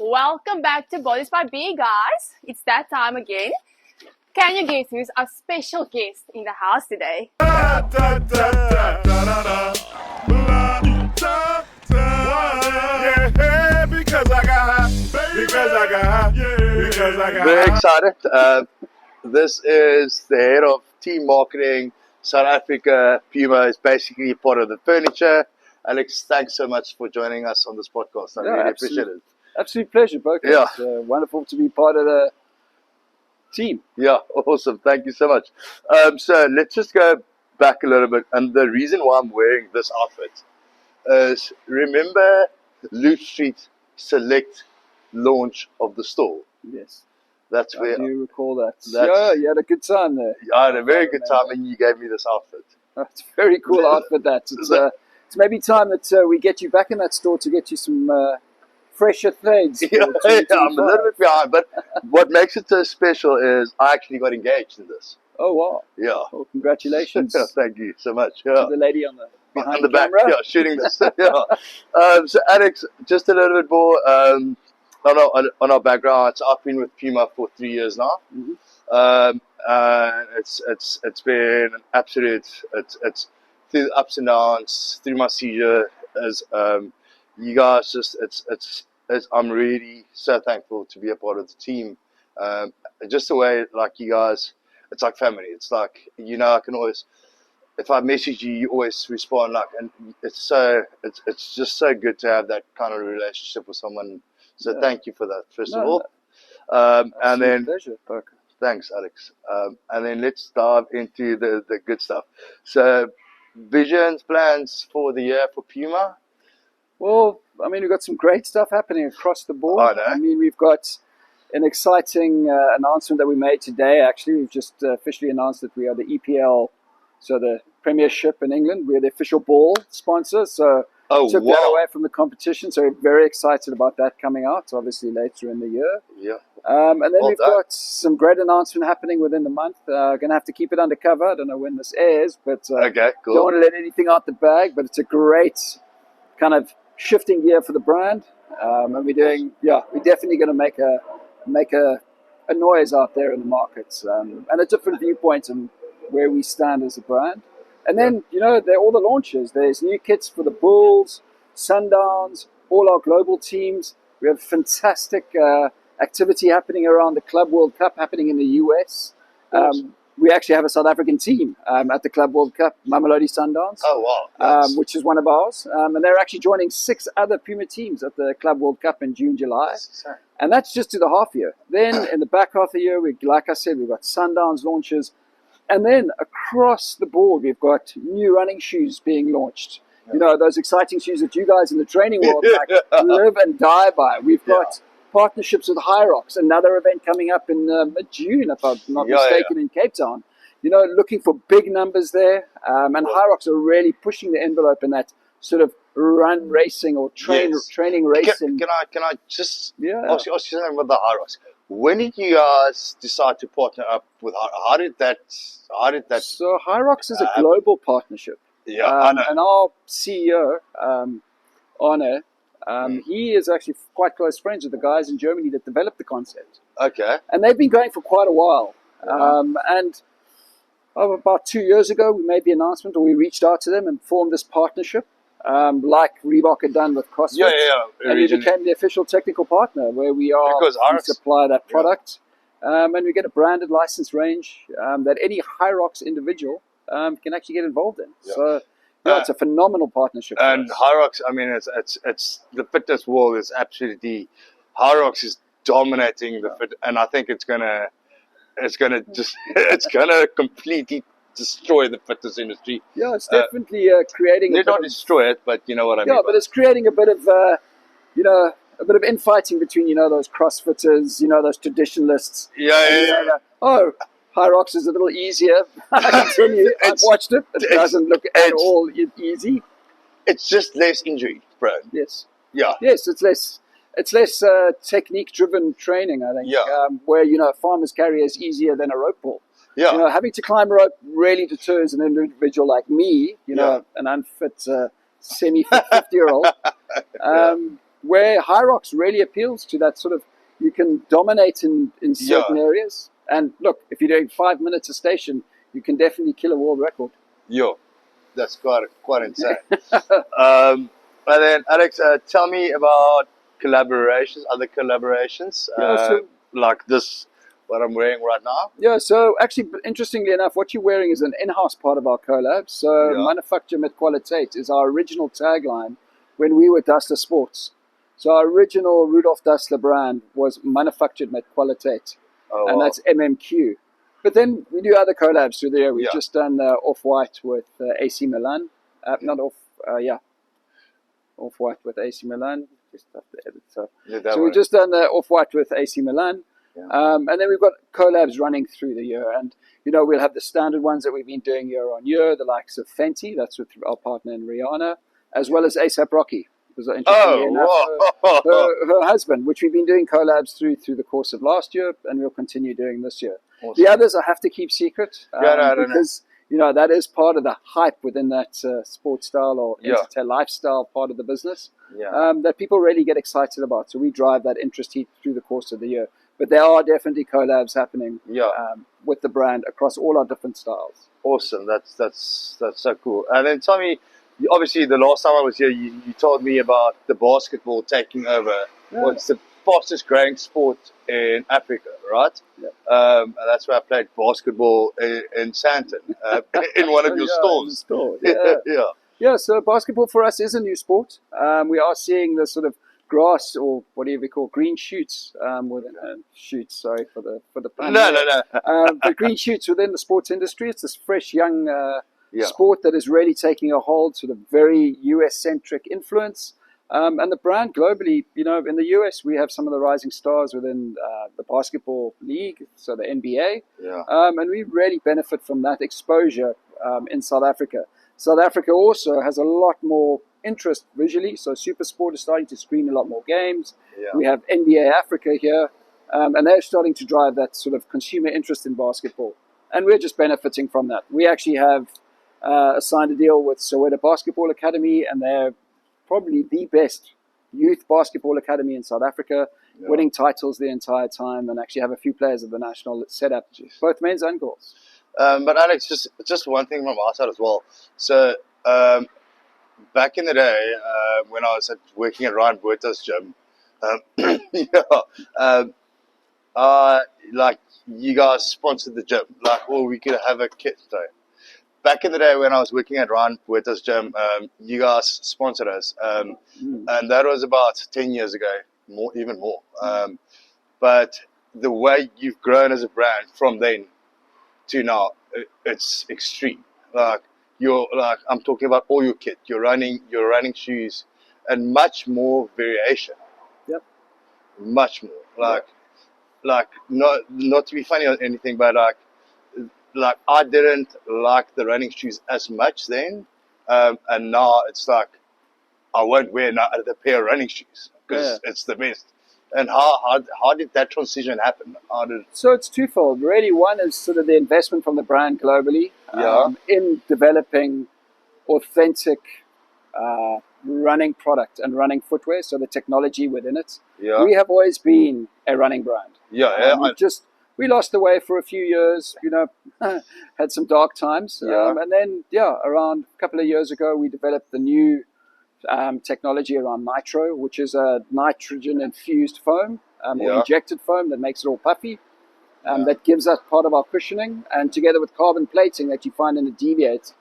Welcome back to Bodies by B, guys. It's that time again. Can you guess who's our special guest in the house today? Very excited. This is the head of team marketing, South Africa. Puma is basically part of the furniture. Alex, thanks so much for joining us on this podcast. I really appreciate it. Absolute pleasure, Boca. Yeah. It's wonderful to be part of the team. Yeah, awesome. Thank you so much. So let's just go back a little bit. And the reason why I'm wearing this outfit is, remember Loot Street Select launch of the store? Yes. That's where I do recall that. Yeah, you had a good time there. I had a very good time, and you gave me this outfit. It's a very cool outfit, that. It's maybe time that we get you back in that store to get you some fresher threads. Yeah, I'm a little bit behind, but what makes it so special is I actually got engaged in this. Oh, wow. Yeah. Well, congratulations. Thank you so much. Yeah. To the lady on the back, camera. yeah, shooting this. Yeah. So, Alex, just a little bit more on our background. I've been with Puma for 3 years now. Mm-hmm. It's been an absolute. It's through the ups and downs, through my seizure. As you guys, I'm really so thankful to be a part of the team. Just the way, like, you guys, it's like family. It's like, I can always, if I message you, you always respond, like, and it's just so good to have that kind of relationship with someone. So thank you for that, first of all. And then, pleasure, Parker. Thanks, Alex. And then let's dive into the good stuff. So, visions, plans for the year for Puma? Well, I mean, we've got some great stuff happening across the board. I know. I mean, we've got an exciting announcement that we made today. Actually, we've just officially announced that we are the EPL, so the Premiership in England. We're the official ball sponsor. So took that away from the competition. So we're very excited about that coming out, obviously later in the year. Yeah. And then we've got some great announcement happening within the month. Going to have to keep it undercover. I don't know when this airs, but okay, cool. Don't want to let anything out the bag. But it's a great kind of shifting gear for the brand. And we're definitely going to make a noise out there in the markets, and a different viewpoint on where we stand as a brand. And then, there are all the launches. There's new kits for the Bulls, Sundowns, all our global teams. We have fantastic activity happening around the Club World Cup happening in the US. We actually have a South African team at the Club World Cup, Mamelodi Sundowns. Oh, wow. Nice. Which is one of ours. And they're actually joining 6 other Puma teams at the Club World Cup in June, July. And that's just to the half year. Then in the back half of the year, like I said, we've got Sundowns launches. And then across the board, we've got new running shoes being launched. Yeah. Those exciting shoes that you guys in the training world live and die by. We've got partnerships with Hyrox, another event coming up in mid-June, if I'm not mistaken, in Cape Town. Looking for big numbers there. And Hyrox are really pushing the envelope in that sort of run racing or training racing. Can I just ask you something about the Hyrox? When did you guys decide to partner up with Hyrox? How did that? So Hyrox is a global partnership. Yeah, I know. And our CEO, Arne, he is actually quite close friends with the guys in Germany that developed the concept. Okay. And they've been going for quite a while. And about 2 years ago, we made the announcement, or we reached out to them and formed this partnership, like Reebok had done with CrossFit. Yeah. And we became the official technical partner, where we supply that product. And we get a branded license range that any Hyrox individual can actually get involved in. Yeah. So it's a phenomenal partnership. And Hyrox, I mean, it's the fitness world is absolutely, Hyrox is dominating the fit, and I think it's gonna completely destroy the fitness industry. Yeah, it's definitely creating. Not destroy it, but you know what I mean. Yeah, but it's creating a bit of a bit of infighting between those CrossFitters, those traditionalists. Oh, Hyrox is a little easier. I can tell you, I've watched it. It doesn't look at all easy. It's just less injury, bro. Yes. Yeah. Yes, it's less technique-driven training, I think. Yeah. Where a farmer's carrier is easier than a rope pull. Yeah. Having to climb a rope really deters an individual like me, an unfit, semi-fit 50-year-old. where High Rocks really appeals to that sort of, you can dominate in certain Yeah. areas. And look, if you're doing 5 minutes a station, you can definitely kill a world record. Yo, that's quite insane. And then Alex, tell me about collaborations, other collaborations, Yeah, so like this, what I'm wearing right now. Yeah, so actually, interestingly enough, what you're wearing is an in-house part of our collab. So, Yeah. Manufacture met Qualiteit is our original tagline when we were Dassler Sports. So, our original Rudolf Dassler brand was Manufactured met Qualiteit, Oh, and wow. that's MMQ. But then we do other collabs through there. We've Yeah. just done Off-White with AC Milan. Off-White with AC Milan. Just have to edit. So we've just done Off-White with AC Milan. Yeah. And then we've got collabs running through the year. And, we'll have the standard ones that we've been doing year on year, the likes of Fenty, that's with our partner in Rihanna, as well as ASAP Rocky. Because interestingly enough, her husband, which we've been doing collabs through the course of last year, and we'll continue doing this year. Awesome. The others I have to keep secret because that is part of the hype within that sports style or lifestyle part of the business that people really get excited about. So we drive that interest through the course of the year. But there are definitely collabs happening with the brand across all our different styles. Awesome. That's so cool. And then tell me, obviously the last time I was here, you told me about the basketball taking over. Yeah. Well, it's the fastest growing sport in Africa, right? Yeah. And that's where I played basketball in Santon, in one of your stores. Yeah, so basketball for us is a new sport. We are seeing the sort of grass, or whatever we call green shoots, shoots. Sorry for the pun. No. But green shoots within the sports industry. It's this fresh young sport that is really taking a hold, sort of very US centric influence. And the brand globally, in the US, we have some of the rising stars within the basketball league, so the NBA. Yeah. And we really benefit from that exposure in South Africa. South Africa also has a lot more interest visually, so SuperSport is starting to screen a lot more games. Yeah. We have NBA Africa here, and they're starting to drive that sort of consumer interest in basketball. And we're just benefiting from that. We actually have signed a deal with Soweto Basketball Academy, and they're probably the best youth basketball academy in South Africa, winning titles the entire time, and actually have a few players of the national set up, both men's and girls. But Alex, just one thing from our side as well. So back in the day, when I was working at Ryan Buerta's gym, like you guys sponsored the gym, like, or we could have a kit day. Back in the day when I was working at Ryan Buerta's gym, you guys sponsored us, and that was about 10 years ago, even more. But the way you've grown as a brand from then to now, it's extreme. Like I'm talking about all your kit, your running shoes, and much more variation. Yep. Much more. Like not to be funny or anything, but like I didn't like the running shoes as much then, and now it's like I won't wear another pair of running shoes because it's the best. And how did that transition happen? So it's twofold, really. One is sort of the investment from the brand globally in developing authentic running product and running footwear, so the technology within it. Yeah. We have always been a running brand. We lost the way for a few years, had some dark times. And then, around a couple of years ago, we developed the new technology around nitro, which is a nitrogen-infused foam or injected foam that makes it all puffy. That gives us part of our cushioning. And together with carbon plating that you find in the Deviate,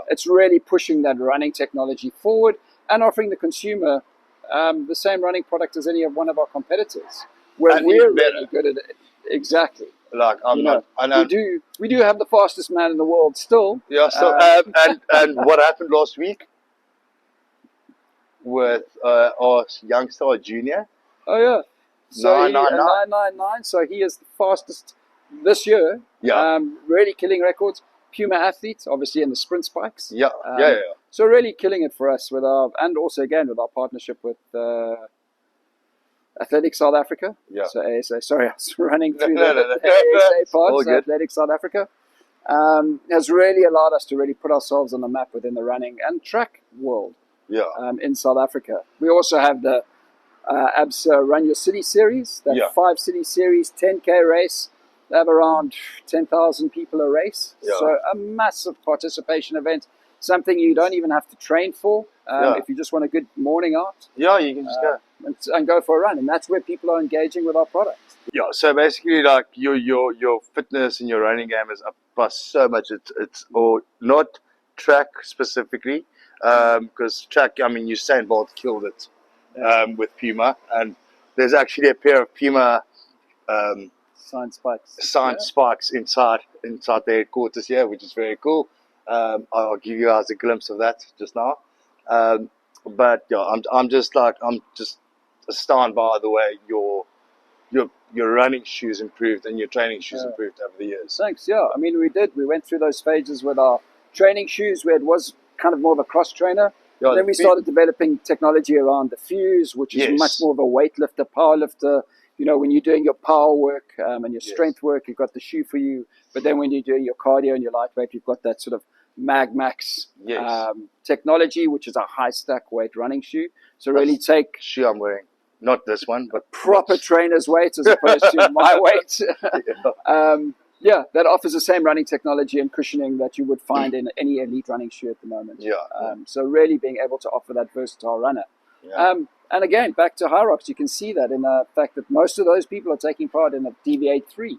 it's really pushing that running technology forward and offering the consumer the same running product as any one of our competitors. Where we're really good at it. Exactly. Like we do have the fastest man in the world still. Yeah. So and what happened last week with our youngster junior? Oh yeah. So 999. So he is the fastest this year. Yeah. Really killing records. Puma athlete, obviously in the sprint spikes. Yeah. So really killing it for us with our partnership with Athletic South Africa. Yeah. So ASA. Sorry, I was running through the ASA part. All good. Athletic South Africa has really allowed us to really put ourselves on the map within the running and track world. Yeah. In South Africa, we also have the ABSA Run Your City series, that Yeah. 5 city series, 10K race. They have around 10,000 people a race. Yeah. So a massive participation event, something you don't even have to train for. Yeah. If you just want a good morning out Yeah, you can just go. and go for a run. And that's where people are engaging with our product. Yeah, so basically, like your fitness and your running game is up by so much. It's or not track specifically, because track. I mean, Usain Bolt killed it with Puma, and there's actually a pair of Puma Science spikes. science spikes inside their headquarters here, which is very cool. I'll give you guys a glimpse of that just now. But yeah, I'm just astounded by the way your running shoes improved and your training shoes improved over the years. Thanks. Yeah, I mean, we did. We went through those phases with our training shoes, where it was kind of more of a cross trainer. Yeah, Then we started developing technology around the Fuse, which is much more of a weightlifter, power lifter. You know, when you're doing your power work and your strength work, you've got the shoe for you. But then when you're doing your cardio and your lightweight, you've got that sort of Mag Max technology, which is a high stack weight running shoe. So really take shoe I'm wearing. Not this one, but proper trainer's weight as opposed to my weight. That offers the same running technology and cushioning that you would find in any elite running shoe at the moment. So really being able to offer that versatile runner. And again, back to High Rocks, you can see that in the fact that most of those people are taking part in the Deviate 3,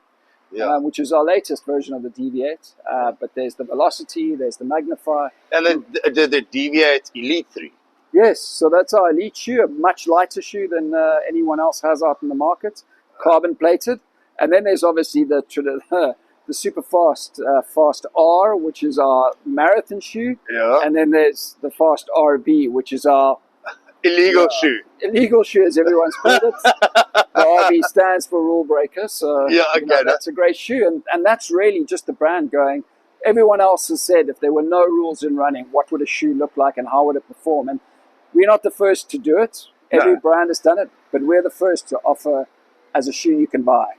which is our latest version of the Deviate. But there's the Velocity, there's the Magnify. And then the Deviate Elite 3. Yes, so that's our elite shoe, a much lighter shoe than anyone else has out in the market, carbon plated. And then there's obviously the super fast R, which is our marathon shoe. And then there's the fast RB, which is our illegal shoe. Illegal shoe, as everyone's called it. The RB stands for rule breaker. So that's a great shoe. And that's really just the brand going. Everyone else has said if there were no rules in running, what would a shoe look like and how would it perform? And we're not the first to do it. Every brand has done it, but we're the first to offer as a shoe you can buy.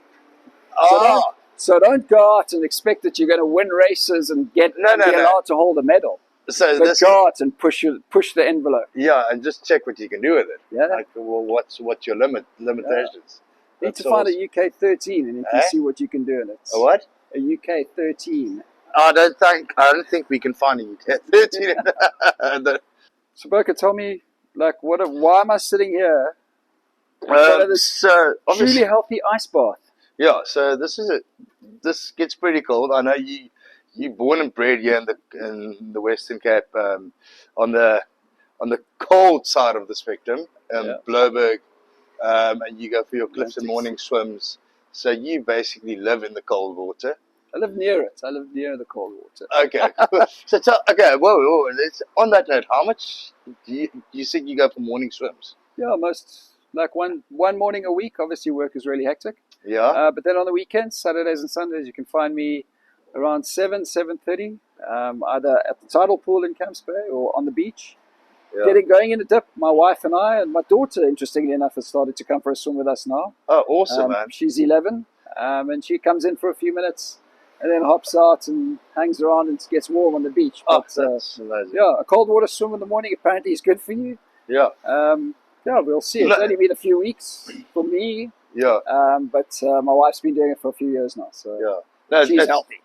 So don't go out and expect that you're going to win races and be allowed to hold a medal. So but go out and push the envelope. Yeah, and just check what you can do with it. Yeah. Like, well, what's your limitations? You need to find a UK 13 and you can see what you can do in it. A what? A UK 13. I don't think we can find a UK 13. So Boca, tell me, like, why am I sitting here? So truly healthy ice bath. Yeah, so this gets pretty cold. I know you're born and bred here in the Western Cape, on the cold side of the spectrum, Bloberg, and you go for your cliffs and morning swims. So you basically live in the cold water. I live near it. I live near the cold water. Okay. So whoa. Let's, on that note, how much do you think you go for morning swims? Yeah, almost like one morning a week. Obviously, work is really hectic. Yeah. But then on the weekends, Saturdays and Sundays, you can find me around 7:30, either at the tidal pool in Camps Bay or on the beach. Going in a dip. My wife and I, and my daughter, interestingly enough, has started to come for a swim with us now. Oh, awesome, man. She's 11, and she comes in for a few minutes and then hops out and hangs around and gets warm on the beach. But, that's amazing. Yeah, a cold water swim in the morning apparently is good for you. Yeah. We'll see. It's only been a few weeks for me. Yeah. But my wife's been doing it for a few years now, so she's healthy.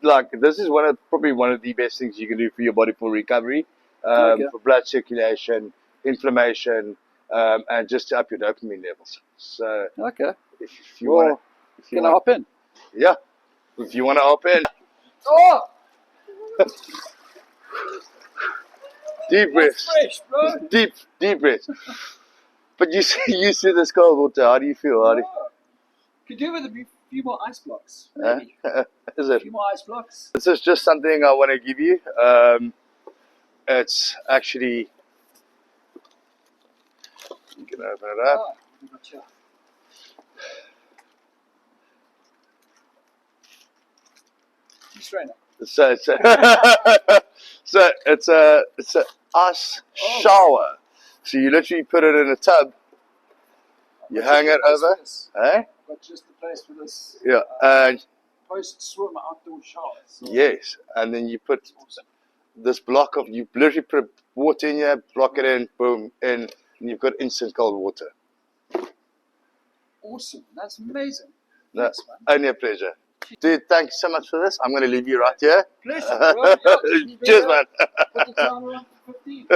Like this is probably one of the best things you can do for your body for recovery, for blood circulation, inflammation, and just to up your dopamine levels. So if you want to hop in? Yeah, if you want to hop in. Oh! Deep breaths. Fresh, bro. Deep breaths. But you see this cold water. How do you feel? Could do with a few more ice blocks. Maybe. Is it? A few more ice blocks. This is just something I want to give you. It's actually. You can open it up. Gotcha. Trainer. So it's a ice shower. So you literally put it in a tub. You hang it over. But just the place for this. Yeah, and post-swim outdoor showers. Yes, and then you put this block of, you literally put water in here, block it in, boom, in, and you've got instant cold water. Awesome. That's amazing. No, Thanks, man. only a pleasure. Dude, thanks so much for this. I'm going to leave you right here. Pleasure. Well, yeah, just leave it Cheers, here. man. Put the timer on for 15.